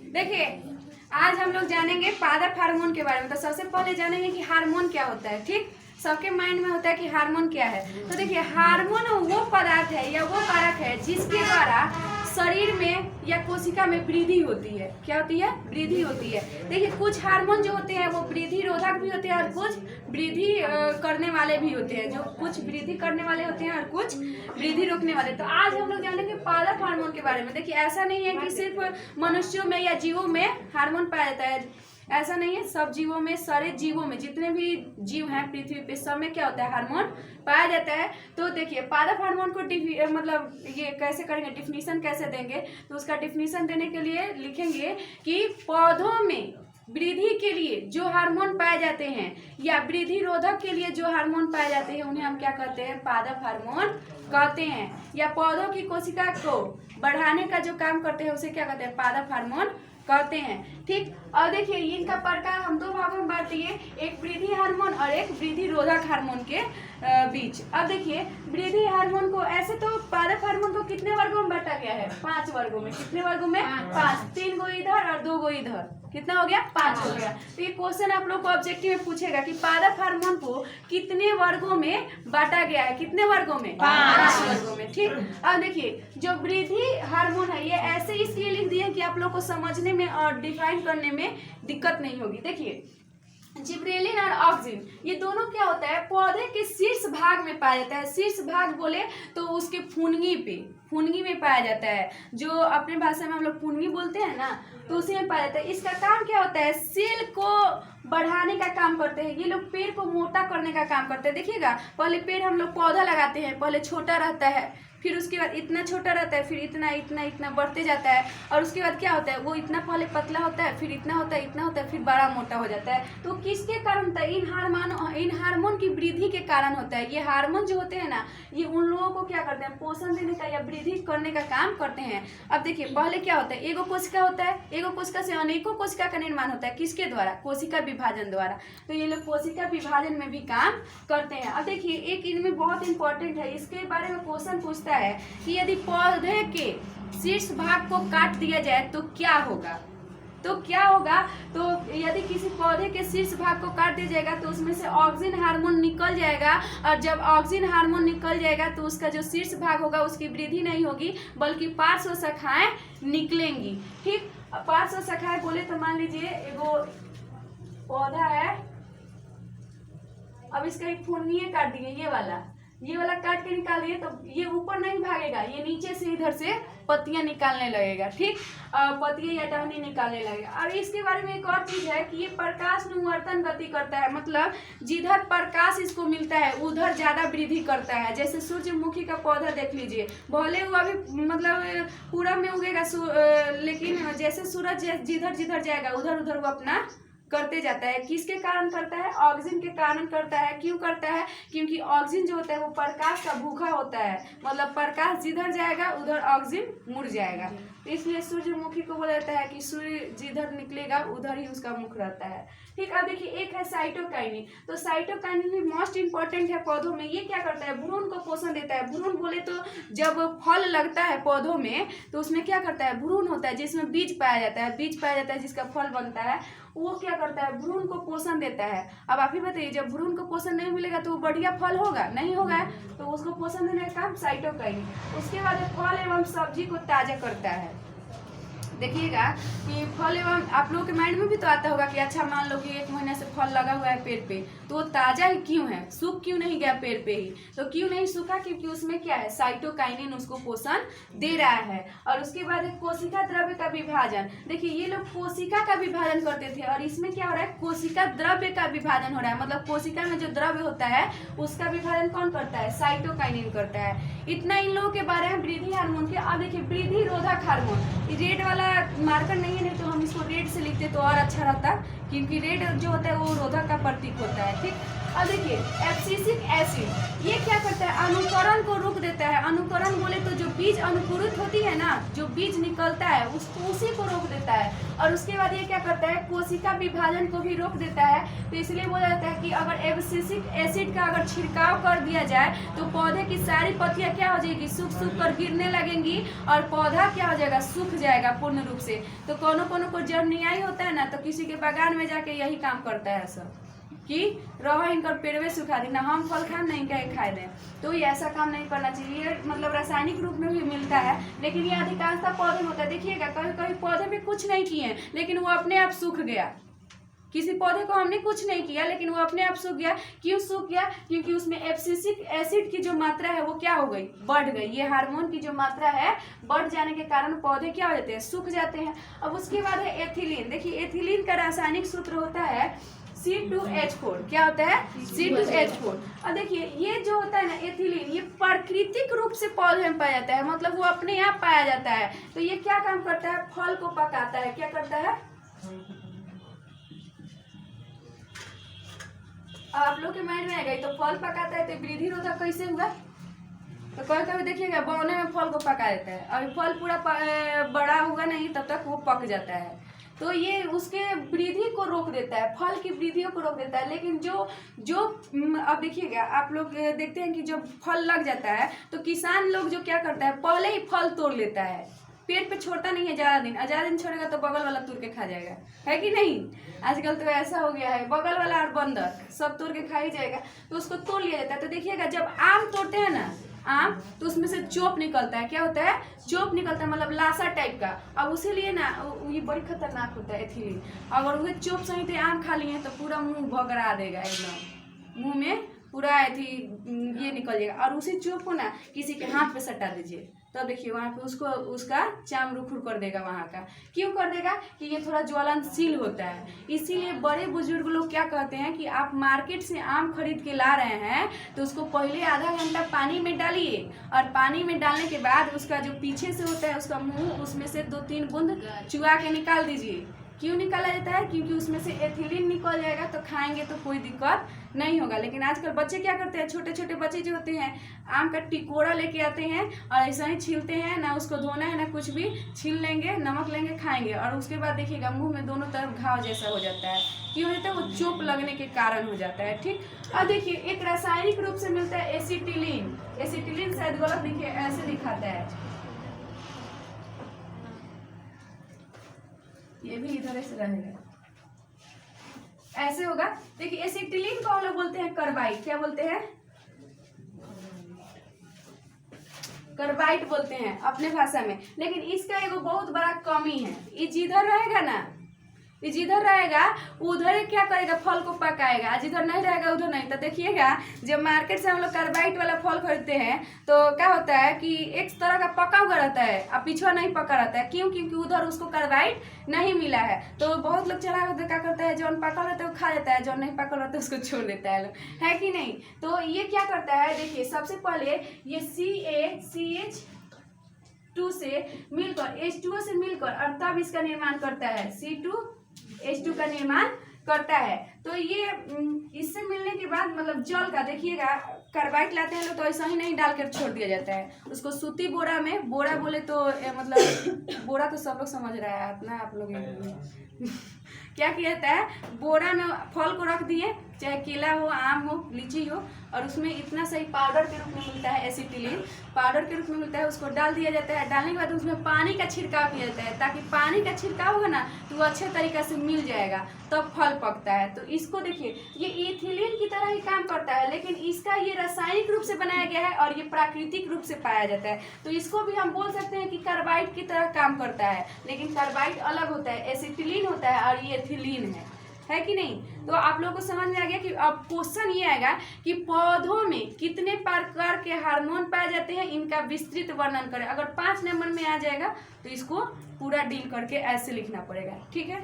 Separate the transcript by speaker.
Speaker 1: देखिए, आज हम लोग जानेंगे पादप हार्मोन के बारे में। तो सबसे पहले जानेंगे कि हार्मोन क्या होता है। ठीक, सबके माइंड में होता है कि हार्मोन क्या है। तो देखिए, हार्मोन वो पदार्थ है या वो कारक है जिसके द्वारा शरीर में या कोशिका में वृद्धि होती है। क्या होती है? वृद्धि होती है। देखिए, कुछ हार्मोन जो होते हैं वो वृद्धि रोधक भी होते हैं और कुछ वृद्धि करने वाले भी होते हैं। जो कुछ वृद्धि करने वाले होते हैं और कुछ वृद्धि रोकने वाले। तो आज हम लोग जानेंगे पादप हार्मोन के बारे में। देखिए, ऐसा नहीं है कि सिर्फ मनुष्यों में या जीवों में हार्मोन पाया जाता है, ऐसा नहीं है। सब जीवों में, सारे जीवों में, जितने भी जीव हैं पृथ्वी पे, सब में क्या होता है? हार्मोन पाया जाता है। तो देखिए, पादप हार्मोन को मतलब ये कैसे करेंगे, डिफिनीशन कैसे देंगे। तो उसका डिफिनीशन देने के लिए लिखेंगे कि पौधों में वृद्धि के लिए जो हार्मोन पाए जाते हैं या वृद्धि रोधक के लिए जो हार्मोन पाए जाते हैं उन्हें हम क्या कहते हैं? पादप हार्मोन कहते हैं। या पौधों की कोशिका को बढ़ाने का जो काम करते हैं उसे क्या कहते हैं? पादप हार्मोन कहते हैं। ठीक, और देखिए, इनका प्रकार हम दो भागों में बांट दिए, एक वृद्धि हार्मोन और एक वृद्धि रोधक हार्मोन के बीच। अब देखिए, वृद्धि हार्मोन को ऐसे तो पादप हार्मोन को कितने वर्गों में बांटा गया है? 5 वर्गों में। कितने वर्गों में? 5। 3 गो इधर और 2 गो इधर। कितना हो गया? 5 हो गया। तो ये क्वेश्चन आप लोग को ऑब्जेक्टिव में पूछेगा कि पादप हार्मोन को कितने वर्गों में बांटा गया है? कितने वर्गों में? 5 वर्गों में। ठीक, अब देखिए, जो वृद्धि हार्मोन है ये ऐसे इसलिए लिख दिए कि आप लोग को समझने में और डिफाइन करने में दिक्कत नहीं होगी। देखिए, जिब्रेलिन और ऑक्सिन ये दोनों क्या होता है? पौधे के शीर्ष भाग में पाया जाता है। शीर्ष भाग बोले तो उसके फुनगी में पाया जाता है। जो अपने भाषा में हम लोग फुनगी बोलते हैं ना, तो उसी में पाया जाता है। इसका काम क्या होता है? सेल को बढ़ाने का काम करते हैं। ये लोग पेड़ को मोटा करने का काम करते हैं। देखिएगा, पहले पेड़ हम लोग पौधा लगाते हैं, पहले छोटा रहता है, फिर उसके बाद इतना छोटा रहता है, फिर इतना इतना इतना बढ़ते जाता है, और उसके बाद क्या होता है? वो इतना पहले पतला होता है, फिर इतना होता है, इतना होता है, फिर बड़ा मोटा हो जाता है। तो किसके कारण होता है? इन हार्मोन की वृद्धि के कारण होता है। ये हार्मोन जो होते हैं ना, ये उन लोगों को क्या करते हैं? पोषण देने का या वृद्धि करने का काम करते हैं। अब देखिए, पहले क्या होता है? एगो कोशिका होता है, एगो कोशिका से अनेकों कोशिका का निर्माण होता है। किसके द्वारा? कोशिका विभाजन द्वारा। तो ये लोग कोशिका विभाजन में भी काम करते हैं। अब देखिए, एक इनमें बहुत इंपॉर्टेंट है, इसके बारे में क्वेश्चन पूछता है कि यदि पौधे के शीर्ष भाग को काट दिया जाए तो क्या होगा? तो क्या होगा? तो यदि किसी पौधे के शीर्ष भाग को काट दिया जाएगा तो उसमें से ऑक्सिन हार्मोन निकल जाएगा, और जब ऑक्सिन हार्मोन निकल जाएगा तो उसका जो शीर्ष भाग होगा उसकी वृद्धि नहीं होगी, बल्कि पार्श्व शाखाएं निकलेंगी। ठीक, पार्श्व शाखाएं बोले तो मान लीजिए एगो पौधा है, अब इसका एक फुनगी काट दिए, ये वाला काट के निकाल दिए, तो ये ऊपर नहीं भागेगा, ये नीचे से इधर से पत्तियां निकालने लगेगा। ठीक, पत्तियां या टहनी निकालने लगेगा। और इसके बारे में एक और चीज है कि ये प्रकाश अनुवर्तन गति करता है, मतलब जिधर प्रकाश इसको मिलता है उधर ज्यादा वृद्धि करता है। जैसे सूर्यमुखी का पौधा देख लीजिए, भले वो अभी मतलब पूरब में उगेगा, लेकिन जैसे सूरज जिधर जिधर जाएगा उधर उधर वो अपना करते जाता है। किसके कारण करता है? ऑक्सीजन के कारण करता है। क्यों करता है? क्योंकि ऑक्सीजन जो होता है वो प्रकाश का भूखा होता है, मतलब प्रकाश जिधर जाएगा उधर ऑक्सीजन मुड़ जाएगा। तो इसलिए सूर्यमुखी को बोला जाता है कि सूर्य जिधर निकलेगा उधर ही उसका मुख रहता है। ठीक, अब देखिए, एक है साइटोकाइनिन। तो साइटोकाइनिन भी मोस्ट इंपॉर्टेंट है पौधों में। ये क्या करता है? भ्रूण को पोषण देता है। भ्रूण बोले तो जब फल लगता है पौधों में तो उसमें क्या करता है? भ्रूण होता है जिसमें बीज पाया जाता है। बीज पाया जाता है जिसका फल बनता है, वो क्या करता है? भ्रूण को पोषण देता है। अब आप ही बताइए, जब भ्रूण को पोषण नहीं मिलेगा तो वो बढ़िया फल होगा? नहीं होगा। तो उसको पोषण देने का काम साइटोकाइनिन। उसके बाद फल एवं सब्जी को ताजा करता है। देखिएगा कि फल एवं आप लोगों के माइंड में भी तो आता होगा कि अच्छा, मान लो कि 1 महीने से फल लगा हुआ है पेड़ पे, तो वो ताजा ही क्यों है? सूख क्यों नहीं गया पेड़ पे ही? तो क्यों नहीं सूखा? क्योंकि उसमें क्या है? साइटोकाइनिन उसको पोषण दे रहा है। और उसके बाद कोशिका द्रव्य का विभाजन। देखिए, ये लोग कोशिका का विभाजन करते थे और इसमें क्या हो रहा है? कोशिका द्रव्य का विभाजन हो रहा है। मतलब कोशिका में जो द्रव्य होता है उसका विभाजन कौन करता है? साइटोकाइनिन करता है। इतना इन लोगों के बारे में वृद्धि हार्मोन के। अब देखिए, वृद्धि रोधक हार्मोन, रेड वाला मार्कर नहीं है, नहीं तो हम इसको रेड से लिखते तो और अच्छा रहता, क्योंकि रेड जो होता है वो रोधक का प्रतीक होता है। ठीक, और देखिए एब्सिसिक एसिड ये क्या करता है, अनुकरण को रोक देता है। अनुकरण बोले तो जो बीज अंकुरित होती है ना, जो बीज निकलता है उसी को रोक देता है। और उसके बाद ये क्या करता है, कोशिका विभाजन को भी रोक देता है। तो इसलिए बोला जाता है कि अगर एब्सिसिक एसिड का अगर छिड़काव कर दिया जाए तो पौधे की सारी पत्तियां क्या हो जाएगी, सूख कर गिरने लगेंगी और पौधा क्या हो जाएगा, सूख जाएगा पूर्ण रूप से। तो कोनो को जर्नियाई होता है ना, तो किसी के बागान में जाके यही काम करता है सब कि रहो इनकर पेड़वे सुखा दी ना, हम फल खाएं नहीं कहे खाए दें। तो ये ऐसा काम नहीं करना चाहिए। मतलब रासायनिक रूप में भी मिलता है, लेकिन ये अधिकांशतः पौधे में होता है। देखिएगा कभी पौधे में कुछ नहीं किए लेकिन वो अपने आप सूख गया। किसी पौधे को हमने कुछ नहीं किया लेकिन वो अपने आप सूख गया। क्यों सूख गया, क्योंकि उसमें एब्सिसिक एसिड की जो मात्रा है वो क्या हो गई, बढ़ गई। ये हार्मोन की जो मात्रा है बढ़ जाने के कारण पौधे क्या हो जाते हैं, सूख जाते हैं। अब उसके बाद है एथिलीन। देखिए एथिलीन का रासायनिक सूत्र होता है C2H4। क्या होता है, C2H4। और देखिए ये जो होता है ना एथिलीन, ये प्राकृतिक रूप से पौधे में पाया जाता है, मतलब वो अपने आप पाया जाता है। तो ये क्या काम करता है, फल को पकाता है। क्या करता है, आप लोग के माइंड में आएगा, तो फल पकाता है तो वृद्धि रोधक कैसे हुआ। तो कभी कभी देखिएगा बौने में फल को पका देता है, अभी फल पूरा बड़ा हुआ नहीं तब तक वो पक जाता है। तो ये उसके वृद्धि को रोक देता है, फल की वृद्धि को रोक देता है। लेकिन जो अब देखिएगा आप लोग देखते हैं कि जब फल लग जाता है तो किसान लोग जो क्या करता है, पहले ही फल तोड़ लेता है। पेड़ पे छोड़ता नहीं है ज़्यादा दिन छोड़ेगा तो बगल वाला तोड़ के खा जाएगा, है कि नहीं। आजकल तो ऐसा हो गया है, बगल वाला और बंदर सब तोड़ के खा ही जाएगा, तो उसको तोड़ लिया जाता है। तो देखिएगा जब आम तोड़ते हैं ना, आम तो उसमें से चोप निकलता है। क्या होता है, चोप निकलता है, मतलब लाशा टाइप का। अब उसी लिए ना ये बड़ी खतरनाक होता है एथिलीन। अगर वो चोप सही थे आम खा लिए तो पूरा मुंह भगरा देगा, एकदम मुंह में पूरा ये निकल जाएगा। और उसी चोप को ना किसी के हाथ पे सटा दीजिए, तब देखिए वहाँ पे उसका चाम रुखुर कर देगा वहाँ का। क्यों कर देगा, कि ये थोड़ा ज्वलनशील होता है। इसीलिए बड़े बुजुर्ग लोग क्या कहते हैं कि आप मार्केट से आम खरीद के ला रहे हैं तो उसको पहले आधा घंटा पानी में डालिए, और पानी में डालने के बाद उसका जो पीछे से होता है उसका मुंह, उसमें से 2-3 बूंद चुआ के निकाल दीजिए। क्यों निकाला जाता है, क्योंकि उसमें से एथिलीन निकल जाएगा, तो खाएंगे तो कोई दिक्कत नहीं होगा। लेकिन आजकल बच्चे क्या करते हैं, छोटे छोटे बच्चे जो होते हैं आम का टिकोड़ा लेके आते हैं और ऐसा ही छीलते हैं, ना उसको धोना है ना कुछ भी, छील लेंगे, नमक लेंगे, खाएंगे, और उसके बाद देखिएगा मुंह में दोनों तरफ घाव जैसा हो जाता है। क्यों होता है, वो चोट लगने के कारण हो जाता है। ठीक, और देखिए एक रासायनिक रूप से मिलता है एसिटिलीन। एसिटिलीन शायद गलत लिखे, ऐसे दिखाता है, ये भी इधर से रहेगा, ऐसे होगा। देखिए एसिटिलीन को हम लोग बोलते हैं कार्बाइड। क्या बोलते हैं, कार्बाइड बोलते हैं अपने भाषा में। लेकिन इसका एगो बहुत बड़ा कमी है, ये जिधर रहेगा ना, ये जिधर रहेगा उधर क्या करेगा, फल को पकाएगा, जिधर नहीं रहेगा उधर नहीं। तो देखिएगा जब मार्केट से हम लोग कार्बाइड वाला फल खरीदते हैं तो क्या होता है कि एक तरह का पका हुआ रहता है और पीछा नहीं पका रहता है। क्यों, क्योंकि उधर उसको कार्बाइड नहीं मिला है। तो बहुत लोग चला क्या करता है, जो पका रहता है वो खा लेता है, जो नहीं पका रहता है उसको छोड़ देता है, है कि नहीं। तो ये क्या करता है, देखिए सबसे पहले ये CaCH2 से मिलकर H2O से मिलकर और तब इसका निर्माण करता है, C2H2 का निर्माण करता है। तो ये इससे मिलने के बाद मतलब जल का, देखिएगा कार्बाइड लाते हैं लोग तो ऐसा ही नहीं डालकर छोड़ दिया जाता है, उसको सूती बोरा में, बोरा बोले तो मतलब बोरा तो सब लोग समझ रहा है अपना, आप लोग क्या किया जाता है, बोरा में फल को रख दिए, चाहे केला हो, आम हो, लीची हो, और उसमें इतना सही पाउडर के रूप में मिलता है एसिटिलीन, पाउडर के रूप में मिलता है, उसको डाल दिया जाता है। डालने के बाद उसमें पानी का छिड़काव किया जाता है, ताकि पानी का छिड़काव होगा ना तो वो अच्छे तरीके से मिल जाएगा, तब फल पकता है। तो इसको देखिए ये इथिलीन की तरह ही काम करता है, लेकिन इसका ये रासायनिक रूप से बनाया गया है और ये प्राकृतिक रूप से पाया जाता है। तो इसको भी हम बोल सकते हैं कि कार्बाइड की तरह काम करता है, लेकिन कार्बाइड अलग होता है, एसिटिलीन होता है और ये एथिलीन है कि नहीं। तो आप लोगों को समझ में आ गया कि अब क्वेश्चन ये आएगा कि पौधों में कितने प्रकार के हार्मोन पाए जाते हैं, इनका विस्तृत वर्णन करें। अगर 5 नंबर में आ जाएगा तो इसको पूरा डील करके ऐसे लिखना पड़ेगा, ठीक है।